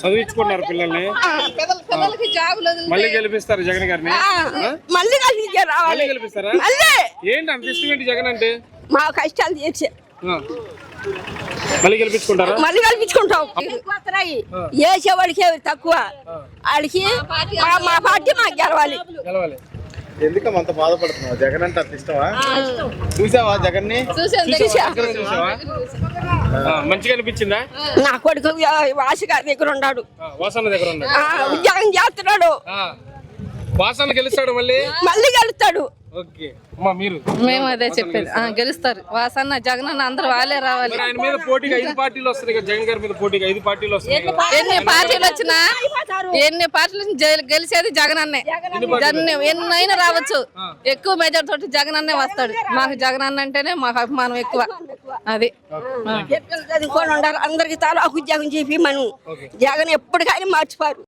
చదివించుకున్నారు పిల్లల్ని. మళ్ళీ గెలిపిస్తారు జగన్ గారిని. మళ్ళీ గెలిపిస్తారా? ఏంటి అంత ఇష్టం ఏంటి జగన్ అంటే? మా కష్టాలు తీర్చే మళ్ళీ గెలిపించుకుంటారా? మళ్ళీ కల్పించుకుంటాం. వేసేవాడికి తక్కువ, వాడికి మా పార్టీ మాకు గెలవాలి. ఎందుకమ్మా అంత బాధపడుతున్నావు? జగన్ అంటే అంత ఇష్టమా? చూసావా జగన్ ని? చూసావా? మంచిగా అనిపించిందా? నా కొడుకు వాసి గారి దగ్గర ఉన్నాడు, వాసన్న దగ్గర ఉన్నాడు, ఉద్యోగం చేస్తున్నాడు. వాసన్న గెలుస్తాడు మళ్ళీ గెలుస్తాడు. ఓకే అమ్మా, మీరు మేము అదే చెప్పేది, గెలుస్తారు. వాసన్న జగన్ అన్న అందరూ వాళ్ళే రావాలి. ఆయన మీద పోటీగా 5 పార్టీలు వస్తున్నాయి కదా, జగన్ గారి మీద పోటీగా 5 పార్టీలు వస్తున్నాయి. ఎన్ని పార్టీలు వచ్చినా గెలిచేది జగన్ అన్నే. ఎన్నైనా రావచ్చు, ఎక్కువ మెజార్ తోటి జగన్ అన్నే వస్తాడు. మాకు జగన్ అన్న అంటేనే మాకు అభిమానం ఎక్కువ. అది చదువుకొని ఉండాలి, అందరికి తాలూకు ఉద్యోగం చెప్పి మనం జగన్ ఎప్పటికైనా మర్చిపోరు.